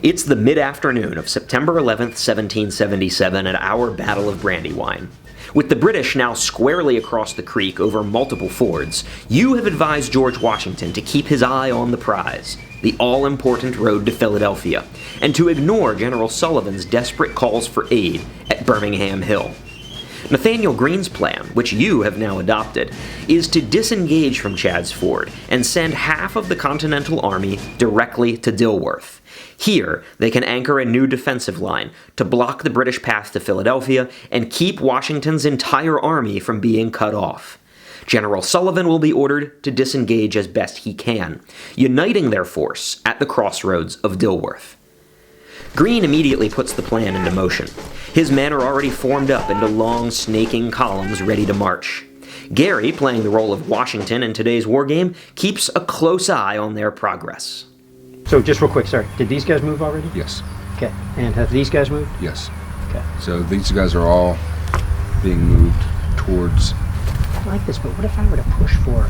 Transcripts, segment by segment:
It's the mid-afternoon of September 11th, 1777 at our Battle of Brandywine. With the British now squarely across the creek over multiple fords, you have advised George Washington to keep his eye on the prize, the all-important road to Philadelphia, and to ignore General Sullivan's desperate calls for aid at Birmingham Hill. Nathanael Greene's plan, which you have now adopted, is to disengage from Chadds Ford and send half of the Continental Army directly to Dilworth. Here, they can anchor a new defensive line to block the British path to Philadelphia and keep Washington's entire army from being cut off. General Sullivan will be ordered to disengage as best he can, uniting their force at the crossroads of Dilworth. Greene immediately puts the plan into motion. His men are already formed up into long, snaking columns ready to march. Gary, playing the role of Washington in today's wargame, keeps a close eye on their progress. So just real quick, sir, did these guys move already? Yes. Okay, and have these guys moved? Yes. Okay. So these guys are all being moved towards... I like this, but what if I were to push for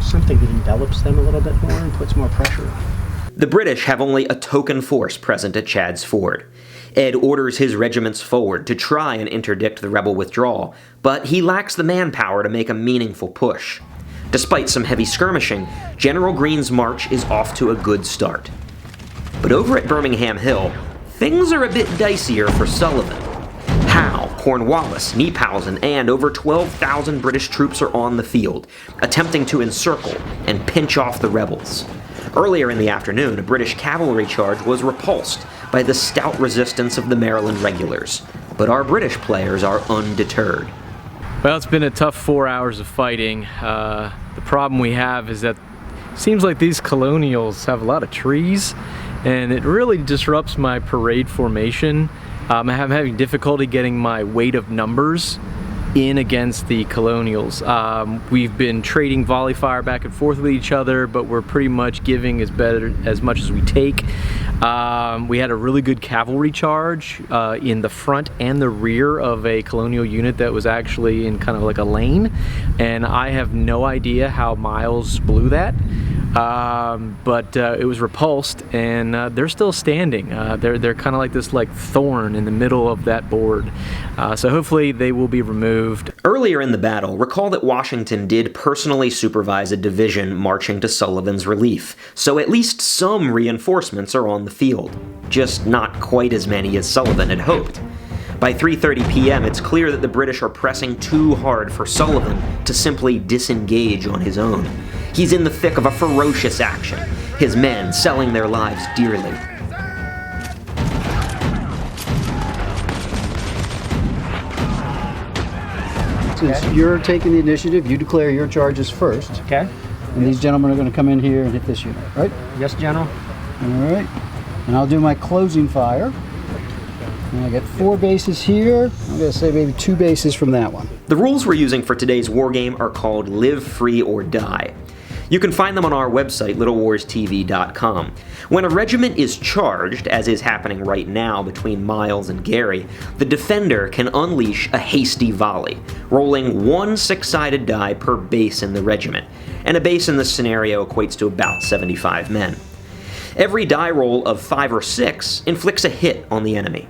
something that envelops them a little bit more and puts more pressure on them? The British have only a token force present at Chadds Ford. Ed orders his regiments forward to try and interdict the rebel withdrawal, but he lacks the manpower to make a meaningful push. Despite some heavy skirmishing, General Greene's march is off to a good start. But over at Birmingham Hill, things are a bit dicier for Sullivan. Howe, Cornwallis, Kniphausen, and over 12,000 British troops are on the field, attempting to encircle and pinch off the rebels. Earlier in the afternoon, a British cavalry charge was repulsed by the stout resistance of the Maryland regulars, but our British players are undeterred. Well, it's been a tough 4 hours of fighting. The problem we have is that it seems like these colonials have a lot of trees, and it really disrupts my parade formation. I'm having difficulty getting my weight of numbers in against the colonials. We've been trading volley fire back and forth with each other, but we're pretty much giving as much as we take. We had a really good cavalry charge in the front and the rear of a colonial unit that was actually in kind of like a lane, and I have no idea how Miles blew that. But it was repulsed, and they're still standing. They're kind of like this thorn in the middle of that board. So hopefully they will be removed. Earlier in the battle, recall that Washington did personally supervise a division marching to Sullivan's relief, so at least some reinforcements are on the field. Just not quite as many as Sullivan had hoped. By 3:30 p.m., it's clear that the British are pressing too hard for Sullivan to simply disengage on his own. He's in the thick of a ferocious action, his men selling their lives dearly. Since you're taking the initiative, you declare your charges first. Okay. And these gentlemen are going to come in here and hit this unit, right? Yes, General. All right. And I'll do my closing fire. And I got 4 bases here. I'm going to say maybe 2 bases from that one. The rules we're using for today's wargame are called Live Free or Die. You can find them on our website, littlewarstv.com. When a regiment is charged, as is happening right now between Miles and Gary, the defender can unleash a hasty volley, rolling 1 6-sided die per base in the regiment, and a base in this scenario equates to about 75 men. Every die roll of 5 or 6 inflicts a hit on the enemy.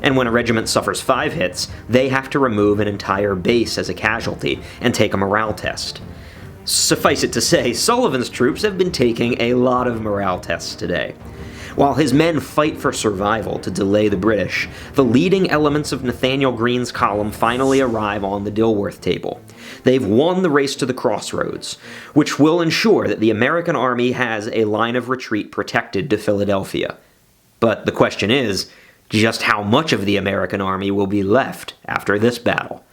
And when a regiment suffers 5 hits, they have to remove an entire base as a casualty and take a morale test. Suffice it to say, Sullivan's troops have been taking a lot of morale tests today. While his men fight for survival to delay the British, the leading elements of Nathanael Greene's column finally arrive on the Dilworth table. They've won the race to the crossroads, which will ensure that the American army has a line of retreat protected to Philadelphia. But the question is, just how much of the American army will be left after this battle?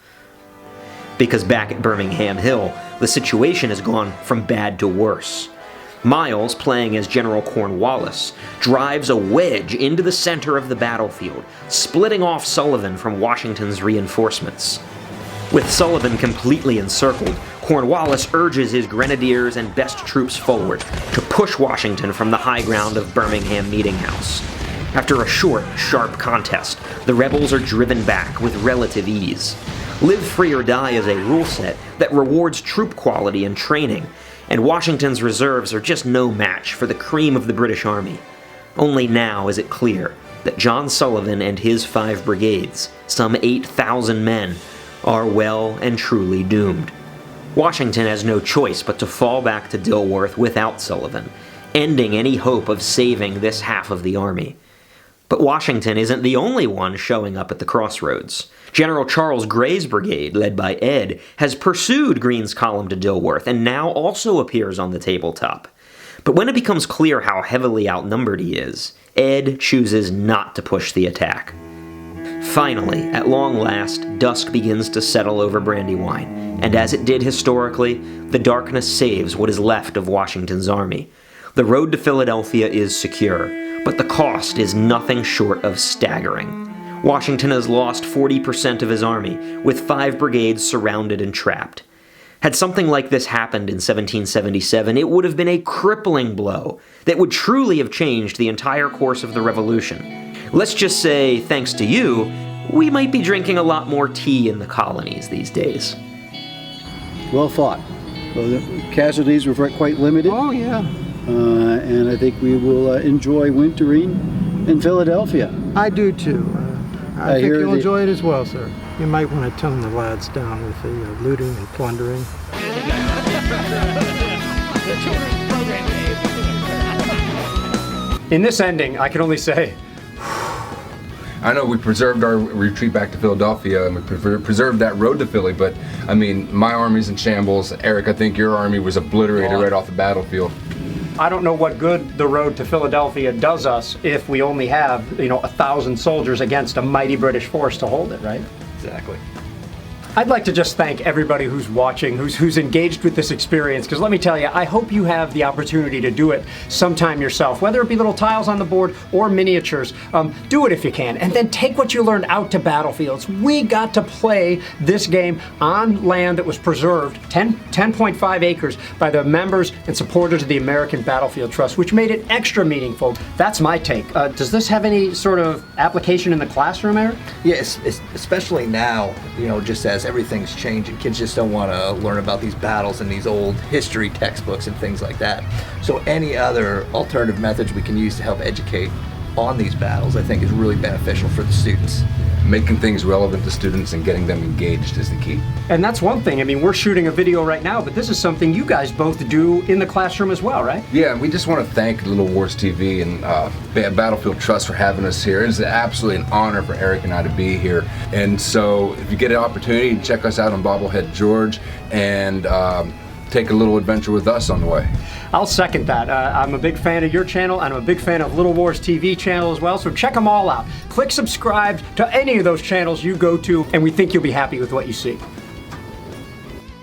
Because back at Birmingham Hill, the situation has gone from bad to worse. Miles, playing as General Cornwallis, drives a wedge into the center of the battlefield, splitting off Sullivan from Washington's reinforcements. With Sullivan completely encircled, Cornwallis urges his grenadiers and best troops forward to push Washington from the high ground of Birmingham Meeting House. After a short, sharp contest, the rebels are driven back with relative ease. Live Free or Die is a rule set that rewards troop quality and training, and Washington's reserves are just no match for the cream of the British Army. Only now is it clear that John Sullivan and his 5 brigades, some 8,000 men, are well and truly doomed. Washington has no choice but to fall back to Dilworth without Sullivan, ending any hope of saving this half of the army. But Washington isn't the only one showing up at the crossroads. General Charles Gray's brigade, led by Ed, has pursued Greene's column to Dilworth and now also appears on the tabletop. But when it becomes clear how heavily outnumbered he is, Ed chooses not to push the attack. Finally, at long last, dusk begins to settle over Brandywine, and as it did historically, the darkness saves what is left of Washington's army. The road to Philadelphia is secure, but the cost is nothing short of staggering. Washington has lost 40% of his army, with 5 brigades surrounded and trapped. Had something like this happened in 1777, it would have been a crippling blow that would truly have changed the entire course of the Revolution. Let's just say, thanks to you, we might be drinking a lot more tea in the colonies these days. Well fought. Well, the casualties were quite limited. Oh, yeah. And I think we will enjoy wintering in Philadelphia. I do too. I think hear you'll the- enjoy it as well, sir. You might want to tone the lads down with the looting and plundering. In this ending, I can only say, I know we preserved our retreat back to Philadelphia and we preserved that road to Philly, but I mean, my army's in shambles. Eric, I think your army was obliterated right off the battlefield. I don't know what good the road to Philadelphia does us if we only have, 1,000 soldiers against a mighty British force to hold it, right? Exactly. I'd like to just thank everybody who's watching, who's engaged with this experience, because let me tell you, I hope you have the opportunity to do it sometime yourself, whether it be little tiles on the board or miniatures. Do it if you can, and then take what you learned out to battlefields. We got to play this game on land that was preserved, 10.5 acres, by the members and supporters of the American Battlefield Trust, which made it extra meaningful. That's my take. Does this have any sort of application in the classroom, Eric? Yes, especially now, just as everything's changing, kids just don't want to learn about these battles and these old history textbooks and things like that. So any other alternative methods we can use to help educate on these battles, I think, is really beneficial for the students. Making things relevant to students and getting them engaged is the key. And that's one thing. I mean, we're shooting a video right now, but this is something you guys both do in the classroom as well, right? Yeah, we just want to thank Little Wars TV and Battlefield Trust for having us here. It's absolutely an honor for Eric and I to be here. And so if you get an opportunity, check us out on Bobblehead George and take a little adventure with us on the way. I'll second that. I'm a big fan of your channel, and I'm a big fan of Little Wars TV channel as well, so check them all out. Click subscribe to any of those channels you go to, and we think you'll be happy with what you see.